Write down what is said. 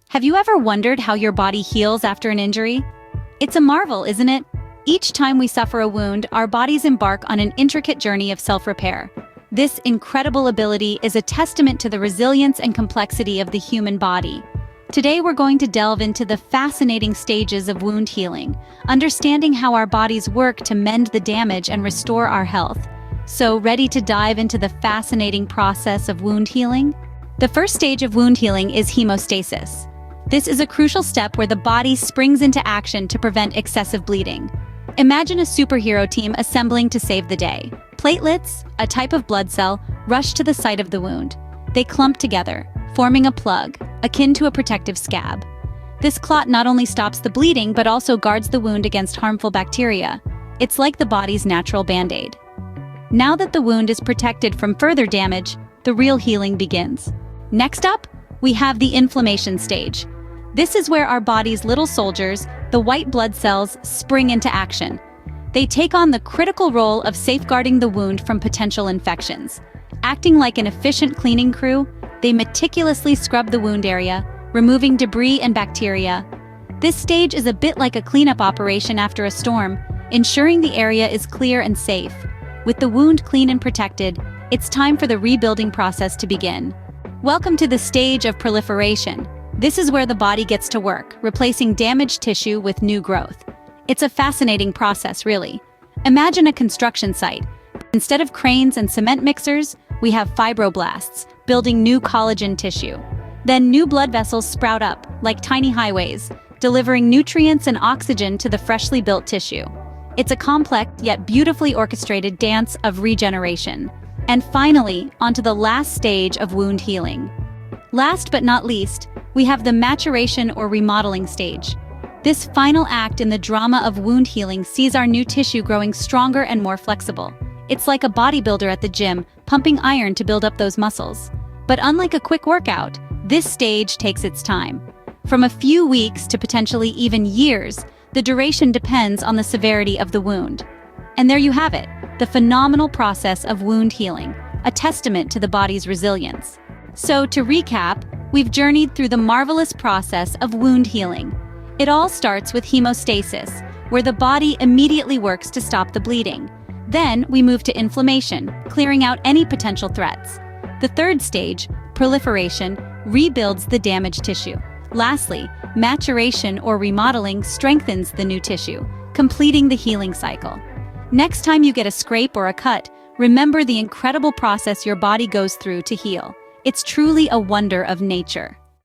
Have you ever wondered how your body heals after an injury? It's a marvel, isn't it? Each time we suffer a wound, our bodies embark on an intricate journey of self-repair. This incredible ability is a testament to the resilience and complexity of the human body. Today we're going to delve into the fascinating stages of wound healing, understanding how our bodies work to mend the damage and restore our health. So, ready to dive into the fascinating process of wound healing? The first stage of wound healing is hemostasis. This is a crucial step where the body springs into action to prevent excessive bleeding. Imagine a superhero team assembling to save the day. Platelets, a type of blood cell, rush to the site of the wound. They clump together, forming a plug, akin to a protective scab. This clot not only stops the bleeding but also guards the wound against harmful bacteria. It's like the body's natural band-aid. Now that the wound is protected from further damage, the real healing begins. Next up, we have the inflammation stage. This is where our body's little soldiers, the white blood cells, spring into action. They take on the critical role of safeguarding the wound from potential infections. Acting like an efficient cleaning crew, they meticulously scrub the wound area, removing debris and bacteria. This stage is a bit like a cleanup operation after a storm, ensuring the area is clear and safe. With the wound clean and protected, it's time for the rebuilding process to begin. Welcome to the stage of proliferation. This is where the body gets to work, replacing damaged tissue with new growth. It's a fascinating process, really. Imagine a construction site. Instead of cranes and cement mixers, we have fibroblasts, building new collagen tissue. Then new blood vessels sprout up, like tiny highways, delivering nutrients and oxygen to the freshly built tissue. It's a complex yet beautifully orchestrated dance of regeneration. And finally, onto the last stage of wound healing. Last but not least, we have the maturation or remodeling stage. This final act in the drama of wound healing sees our new tissue growing stronger and more flexible. It's like a bodybuilder at the gym, pumping iron to build up those muscles. But unlike a quick workout, this stage takes its time. From a few weeks to potentially even years, the duration depends on the severity of the wound. And there you have it, the phenomenal process of wound healing, a testament to the body's resilience. So, to recap, we've journeyed through the marvelous process of wound healing. It all starts with hemostasis, where the body immediately works to stop the bleeding. Then we move to inflammation, clearing out any potential threats. The third stage, proliferation, rebuilds the damaged tissue. Lastly, maturation or remodeling strengthens the new tissue, completing the healing cycle. Next time you get a scrape or a cut, remember the incredible process your body goes through to heal. It's truly a wonder of nature.